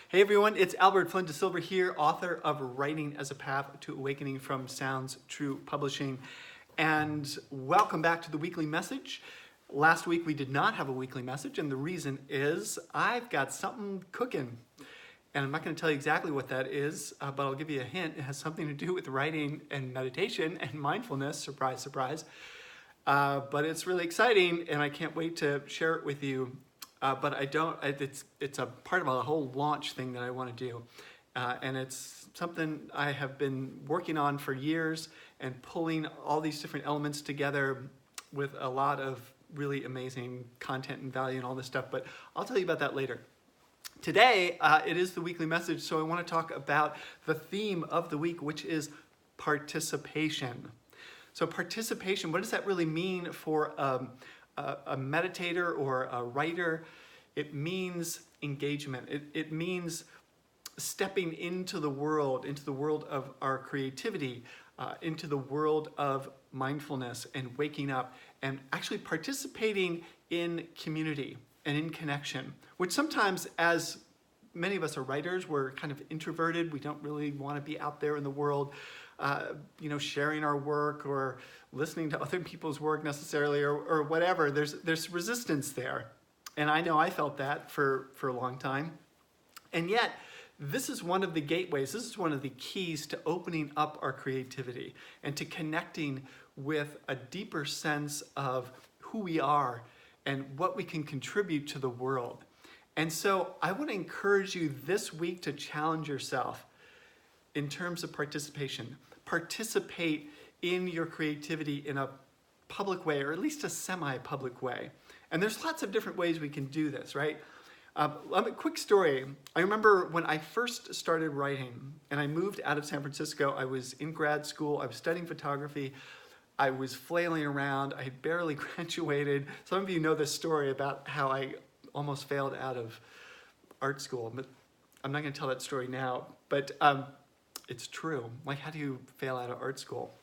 Hey everyone, it's Albert Flynn DeSilver here, author of Writing as a Path to Awakening from Sounds True Publishing. And welcome back to the weekly message. Last week we did not have a weekly message, and the reason is I've got something cooking. And I'm not going to tell you exactly what that is, but I'll give you a hint. It has something to do with writing and meditation and mindfulness, surprise, surprise. But it's really exciting, and I can't wait to share it with you. But it's a part of a whole launch thing that I want to do. And it's something I have been working on for years and pulling all these different elements together with a lot of really amazing content and value and all this stuff. But I'll tell you about that later. Today, it is the weekly message, so I want to talk about the theme of the week, which is participation. So participation, what does that really mean for a meditator or a writer? It means engagement. It means stepping into the world of our creativity, into the world of mindfulness and waking up and actually participating in community and in connection, which sometimes, as many of us are writers, we're kind of introverted. We don't really want to be out there in the world, sharing our work or listening to other people's work necessarily, or whatever. There's resistance there. And I know I felt that for a long time. And yet, this is one of the gateways, this is one of the keys to opening up our creativity and to connecting with a deeper sense of who we are and what we can contribute to the world. And so I want to encourage you this week to challenge yourself in terms of participation. Participate in your creativity in a public way, or at least a semi-public way. And there's lots of different ways we can do this, right? A quick story. I remember when I first started writing and I moved out of San Francisco, I was in grad school, I was studying photography, I was flailing around, I had barely graduated. Some of you know this story about how I almost failed out of art school, but I'm not going to tell that story now, but it's true. Like, how do you fail out of art school?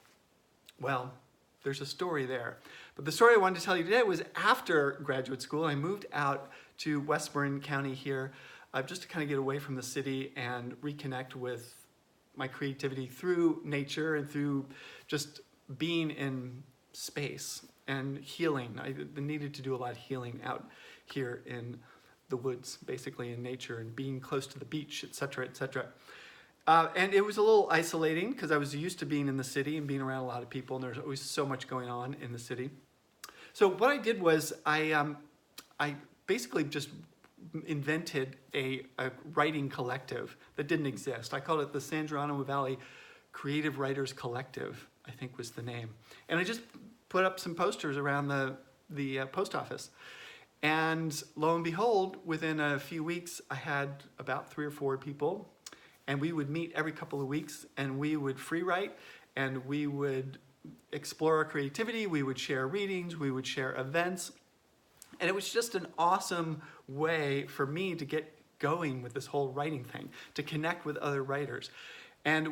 Well, there's a story there. But the story I wanted to tell you today was after graduate school, I moved out to Westmoreland County here just to kind of get away from the city and reconnect with my creativity through nature and through just being in space and healing. I needed to do a lot of healing out here in the woods, basically in nature, and being close to the beach, etc., etc. And it was a little isolating because I was used to being in the city and being around a lot of people, and there's always so much going on in the city. So what I did was I basically just invented a writing collective that didn't exist. I called it the San Geronimo Valley Creative Writers Collective, I think was the name. And I just put up some posters around the post office. And lo and behold, within a few weeks, I had about 3 or 4 people. And we would meet every couple of weeks, and we would free write, and we would explore our creativity, we would share readings, we would share events. And it was just an awesome way for me to get going with this whole writing thing, to connect with other writers. And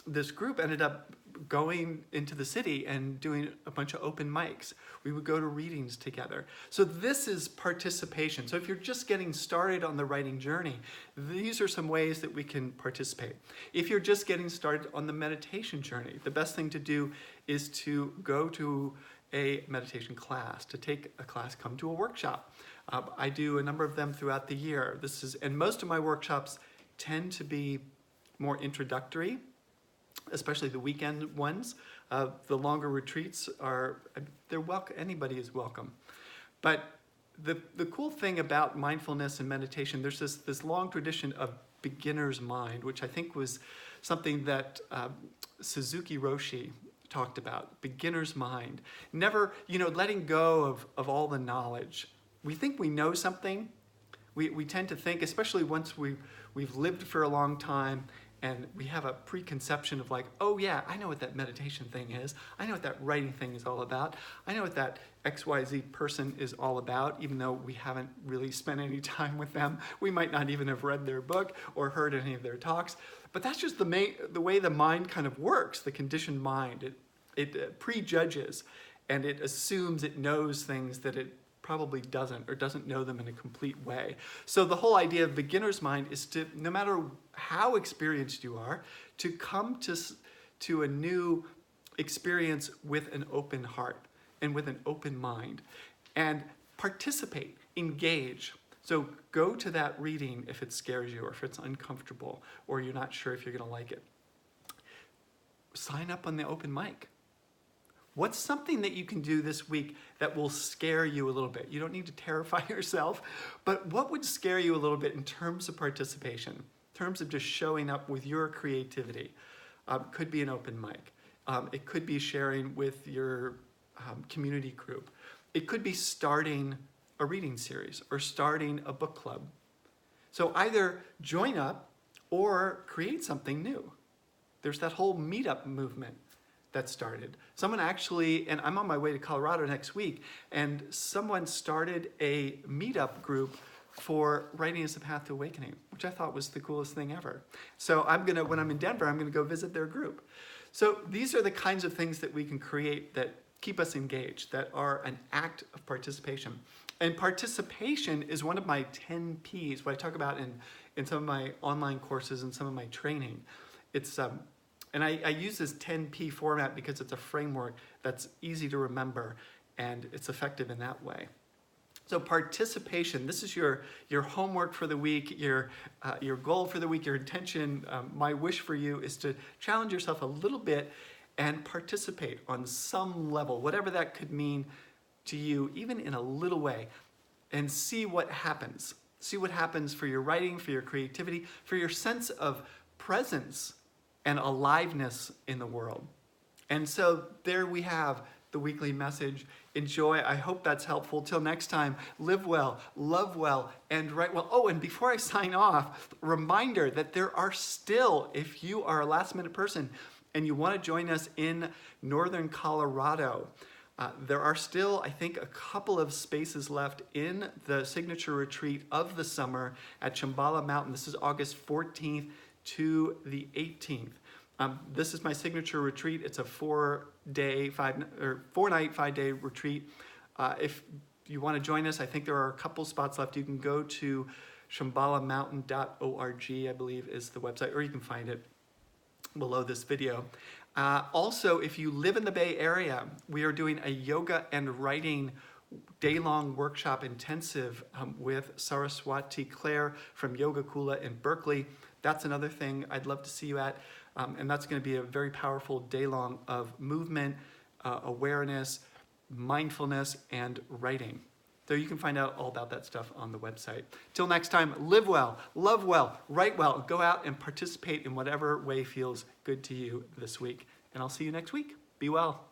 this group ended up going into the city and doing a bunch of open mics. We would go to readings together. So this is participation. So if you're just getting started on the writing journey, these are some ways that we can participate. If you're just getting started on the meditation journey, the best thing to do is to go to a meditation class, to take a class, come to a workshop. I do a number of them throughout the year. And most of my workshops tend to be more introductory, especially the weekend ones. The longer retreats they're welcome. Anybody is welcome. But the cool thing about mindfulness and meditation, there's this long tradition of beginner's mind, which I think was something that Suzuki Roshi talked about. Beginner's mind. Never, letting go of all the knowledge. We think we know something. We tend to think, especially once we've lived for a long time, and we have a preconception of like, oh yeah, I know what that meditation thing is. I know what that writing thing is all about. I know what that XYZ person is all about, even though we haven't really spent any time with them. We might not even have read their book or heard any of their talks. But that's just the way the mind kind of works, the conditioned mind. It prejudges, and it assumes it knows things that it probably doesn't know them in a complete way. So the whole idea of beginner's mind is to, no matter how experienced you are, to come to a new experience with an open heart and with an open mind, and participate, engage. So go to that reading if it scares you or if it's uncomfortable or you're not sure if you're going to like it. Sign up on the open mic. What's something that you can do this week that will scare you a little bit? You don't need to terrify yourself, but what would scare you a little bit in terms of participation, in terms of just showing up with your creativity? Could be an open mic. It could be sharing with your community group. It could be starting a reading series or starting a book club. So either join up or create something new. There's that whole meetup movement that started. Someone actually, and I'm on my way to Colorado next week, and someone started a meetup group for Writing as a Path to Awakening, which I thought was the coolest thing ever. So when I'm in Denver, I'm gonna go visit their group. So these are the kinds of things that we can create that keep us engaged, that are an act of participation. And participation is one of my 10 Ps, what I talk about in some of my online courses and some of my training. It's and I use this 10P format because it's a framework that's easy to remember and it's effective in that way. So participation, this is your homework for the week, your goal for the week, your intention. My wish for you is to challenge yourself a little bit and participate on some level, whatever that could mean to you, even in a little way, and see what happens. See what happens for your writing, for your creativity, for your sense of presence and aliveness in the world. And so there we have the weekly message. Enjoy. I hope that's helpful. Till next time, live well, love well, and write well. Oh, and before I sign off, reminder that there are still, if you are a last-minute person and you want to join us in northern Colorado, there are still, I think, a couple of spaces left in the signature retreat of the summer at Shambhala Mountain. This is August 14th to the 18th. This is my signature retreat. It's a 4-night, 5-day retreat. If you want to join us, I think there are a couple spots left. You can go to shambhalamountain.org, I believe is the website, or you can find it below this video. Also, if you live in the Bay Area, we are doing a yoga and writing day-long workshop intensive with Saraswati Claire from Yoga Kula in Berkeley. That's another thing I'd love to see you at. And that's going to be a very powerful day-long of movement, awareness, mindfulness, and writing. So you can find out all about that stuff on the website. Till next time, live well, love well, write well, go out and participate in whatever way feels good to you this week. And I'll see you next week. Be well.